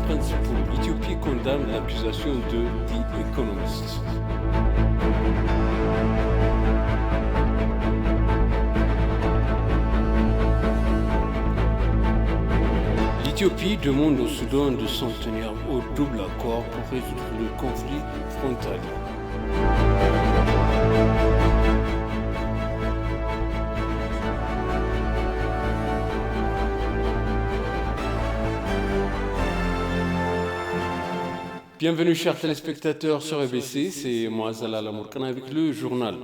principaux. L'Éthiopie condamne l'accusation de The Economist. L'Éthiopie demande au Soudan de s'en tenir au double accord pour résoudre le conflit frontalier. Bienvenue chers téléspectateurs sur EBC, c'est moi Zalal Amourkan avec le journal.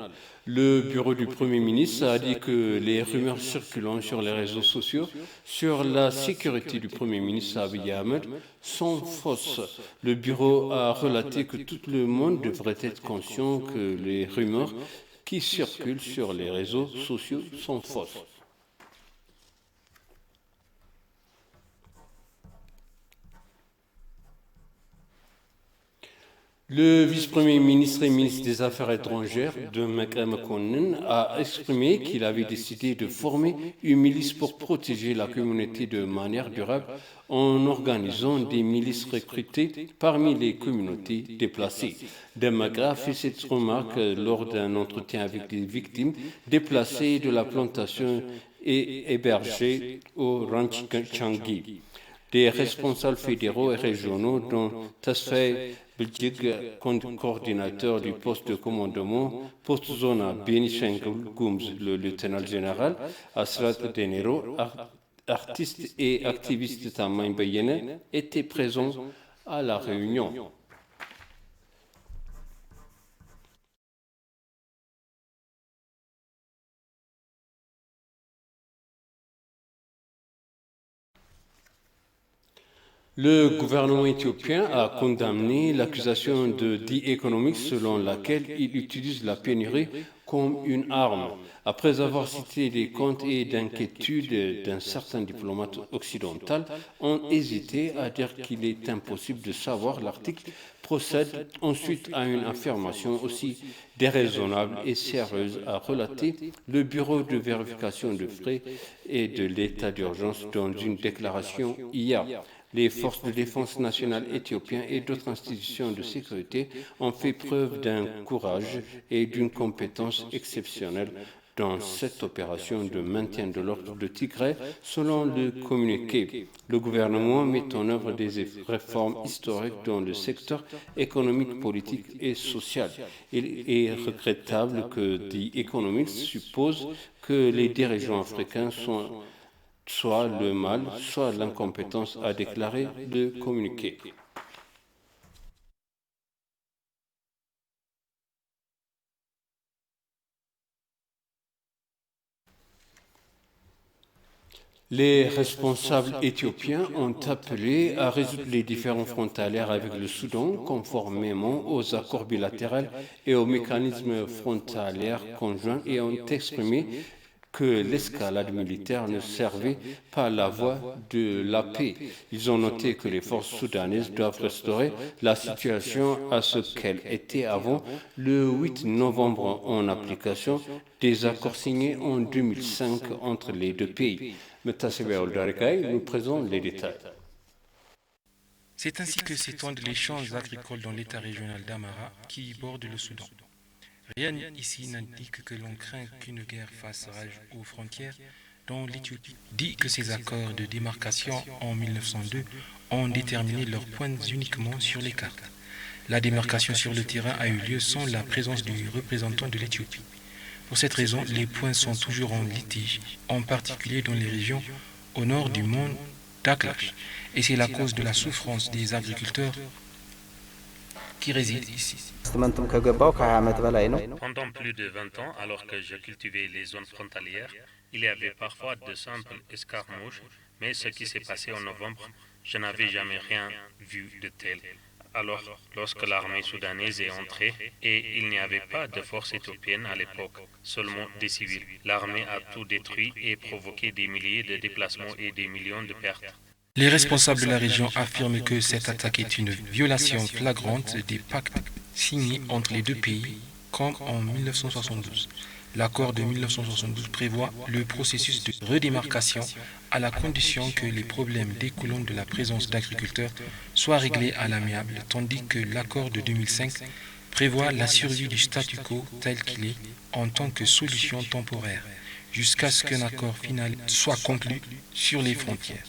Le bureau du Premier ministre a dit que les rumeurs circulant sur les réseaux sociaux sur la sécurité du Premier ministre Abiy Ahmed sont fausses. Le bureau a relaté que tout le monde devrait être conscient que les rumeurs qui circulent sur les réseaux sociaux sont fausses. Le vice-premier ministre et ministre des Affaires étrangères, Demeke Mekonnen, a exprimé qu'il avait décidé de former une milice pour protéger la communauté de manière durable en organisant des milices recrutées parmi les communautés déplacées. Demeke a fait cette remarque lors d'un entretien avec des victimes déplacées de la plantation et hébergées au Ranch Changi. Des responsables fédéraux et régionaux, dont Tasfaye Bilgig, coordinateur du poste de commandement, post-zona Benishangul-Gumz, le lieutenant général, Asrat Denero, artiste et activiste Tamain Bayene, étaient présents à la réunion. Le gouvernement éthiopien a condamné l'accusation de The Economist selon laquelle il utilise la pénurie comme une arme. Après avoir cité les comptes et d'inquiétudes d'un certain diplomate occidental, ont hésité à dire qu'il est impossible de savoir. L'article procède ensuite à une affirmation aussi déraisonnable et sérieuse, a relaté le Bureau de vérification de frais et de l'état d'urgence dans une déclaration hier. Les forces de défense nationale éthiopiennes et d'autres institutions de sécurité ont fait preuve d'un courage et d'une compétence exceptionnelle dans cette opération de maintien de l'ordre de Tigré, selon le communiqué. Le gouvernement met en œuvre des réformes historiques dans le secteur économique, politique et social. Il est regrettable que The Economist suppose que les dirigeants africains sont soit le mal, soit l'incompétence, a déclaré le communiqué. Les responsables éthiopiens ont appelé à résoudre les différends frontaliers avec le Soudan conformément aux accords bilatéraux et aux mécanismes frontaliers conjoints et ont exprimé que l'escalade militaire ne servait pas la voie de la paix. Ils ont noté que les forces soudanaises doivent restaurer la situation à ce qu'elle était avant le 8 novembre en application des accords signés en 2005 entre les deux pays. Metasebea Oldarikay nous présente les détails. C'est ainsi que s'étendent les champs agricoles dans l'état régional d'Amara qui borde le Soudan. Rien ici n'indique que l'on craint qu'une guerre fasse rage aux frontières, dont l'Éthiopie dit que ces accords de démarcation en 1902 ont déterminé leurs points uniquement sur les cartes. La démarcation sur le terrain a eu lieu sans la présence du représentant de l'Éthiopie. Pour cette raison, les points sont toujours en litige, en particulier dans les régions au nord du mont Daklash, et c'est la cause de la souffrance des agriculteurs qui résident ici. Pendant plus de 20 ans, alors que je cultivais les zones frontalières, il y avait parfois de simples escarmouches, mais ce qui s'est passé en novembre, je n'avais jamais rien vu de tel. Alors, lorsque l'armée soudanaise est entrée, et il n'y avait pas de force éthiopienne à l'époque, seulement des civils, l'armée a tout détruit et provoqué des milliers de déplacements et des millions de pertes. Les responsables de la région affirment que cette attaque est une violation flagrante des pactes signés entre les deux pays, comme en 1972. L'accord de 1972 prévoit le processus de redémarcation à la condition que les problèmes découlant de la présence d'agriculteurs soient réglés à l'amiable, tandis que l'accord de 2005 prévoit la survie du statu quo tel qu'il est en tant que solution temporaire, jusqu'à ce qu'un accord final soit conclu sur les frontières.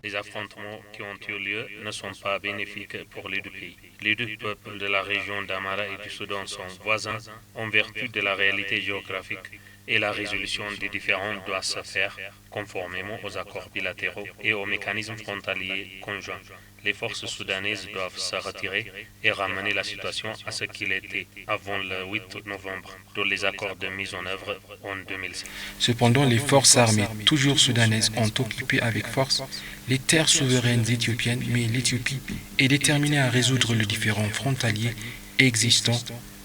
Les affrontements qui ont eu lieu ne sont pas bénéfiques pour les deux pays. Les deux peuples de la région d'Amara et du Soudan sont voisins en vertu de la réalité géographique et la résolution des différends doit se faire conformément aux accords bilatéraux et aux mécanismes frontaliers conjoints. Les forces soudanaises doivent se retirer et ramener la situation à ce qu'il était avant le 8 novembre, dont les accords de mise en œuvre en 2006. Cependant, les forces armées, toujours soudanaises, ont occupé avec force les terres souveraines éthiopiennes, mais l'Éthiopie est déterminée à résoudre le différend frontalier existant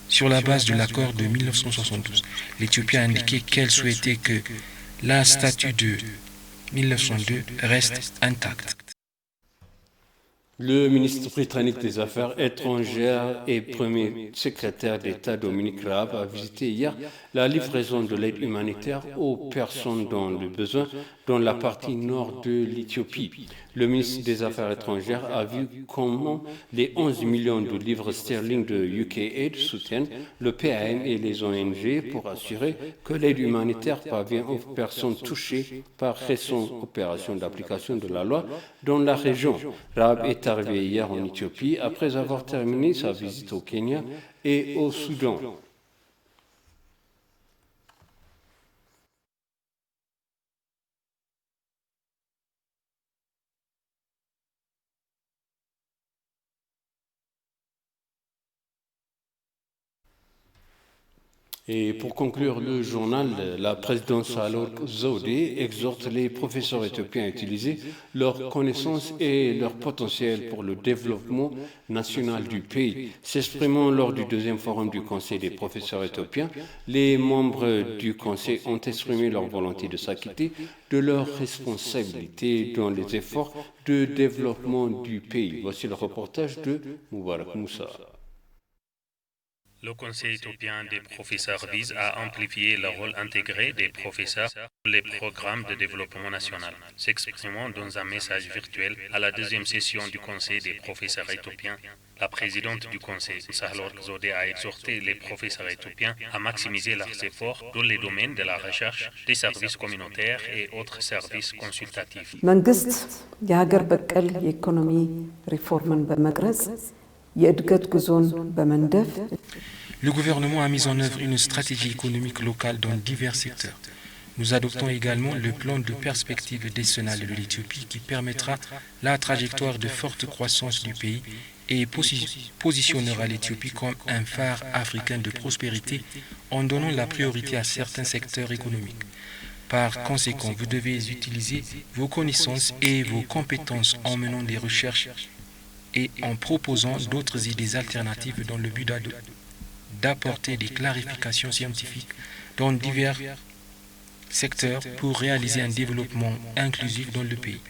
sur la base de l'accord de 1972. L'Éthiopie a indiqué qu'elle souhaitait que la statut de 1902 reste intacte. Le ministre britannique des Affaires étrangères et premier secrétaire d'État Dominique Raab a visité hier la livraison de l'aide humanitaire aux personnes dans le besoin dans la partie nord de l'Éthiopie. Le ministre des Affaires étrangères a vu comment les 11 millions de livres sterling de UKAID soutiennent le PAM et les ONG pour assurer que l'aide humanitaire parvient aux personnes touchées par récentes opérations d'application de la loi dans la région. Raab est arrivé hier en Éthiopie après avoir terminé sa visite au Kenya et au Soudan. Et pour conclure le journal, la présidente Sahle-Work Zewde exhorte les professeurs éthiopiens à utiliser leurs connaissances et leur potentiel pour le développement national du pays. S'exprimant lors du deuxième forum du Conseil des professeurs éthiopiens, les membres du Conseil ont exprimé leur volonté de s'acquitter de leurs responsabilités dans les efforts de développement du pays. Voici le reportage de Moubarak Moussa. Le Conseil éthiopien des professeurs vise à amplifier le rôle intégré des professeurs pour les programmes de développement national. S'exprimant dans un message virtuel à la deuxième session du Conseil des professeurs éthiopiens, la présidente du Conseil, Sahle-Work Zewde, a exhorté les professeurs éthiopiens à maximiser leurs efforts dans les domaines de la recherche, des services communautaires et autres services consultatifs. Le gouvernement a mis en œuvre une stratégie économique locale dans divers secteurs. Nous adoptons également le plan de perspective décennale de l'Éthiopie qui permettra la trajectoire de forte croissance du pays et positionnera l'Éthiopie comme un phare africain de prospérité en donnant la priorité à certains secteurs économiques. Par conséquent, vous devez utiliser vos connaissances et vos compétences en menant des recherches et en proposant d'autres idées alternatives dans le but d'apporter des clarifications scientifiques dans divers secteurs pour réaliser un développement inclusif dans le pays.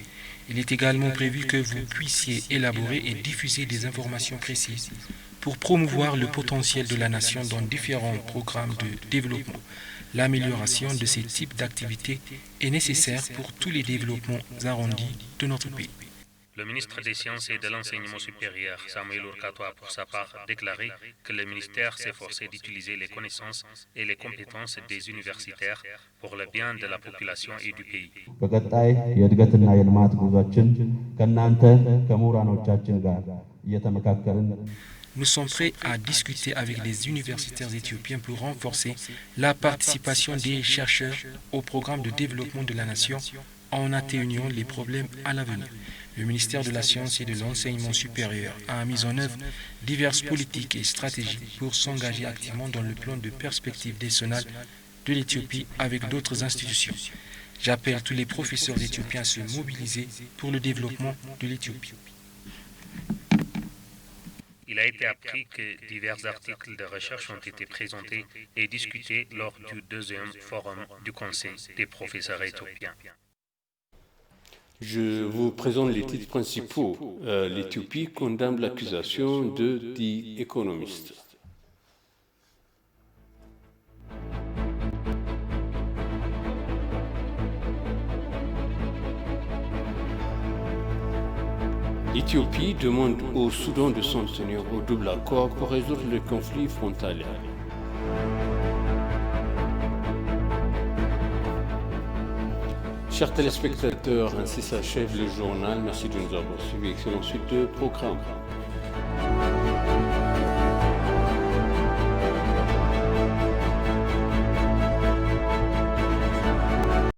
Il est également prévu que vous puissiez élaborer et diffuser des informations précises pour promouvoir le potentiel de la nation dans différents programmes de développement. L'amélioration de ces types d'activités est nécessaire pour tous les développements arrondis de notre pays. Le ministre des Sciences et de l'Enseignement supérieur, Samuel Urkato, a pour sa part déclaré que le ministère s'efforçait d'utiliser les connaissances et les compétences des universitaires pour le bien de la population et du pays. Nous sommes prêts à discuter avec les universitaires éthiopiens pour renforcer la participation des chercheurs au programme de développement de la nation en atténuant les problèmes à l'avenir. Le ministère de la Science et de l'Enseignement supérieur a mis en œuvre diverses politiques et stratégies pour s'engager activement dans le plan de perspective décennale de l'Éthiopie avec d'autres institutions. J'appelle tous les professeurs éthiopiens à se mobiliser pour le développement de l'Éthiopie. Il a été appris que divers articles de recherche ont été présentés et discutés lors du deuxième forum du Conseil des professeurs éthiopiens. Je vous présente les titres principaux. L'Éthiopie condamne l'accusation de The Economist. L'Éthiopie demande au Soudan de s'en tenir au double accord pour résoudre le conflit frontalier. Chers téléspectateurs, ainsi s'achève le journal. Merci de nous avoir suivis. Excellente suite de programme.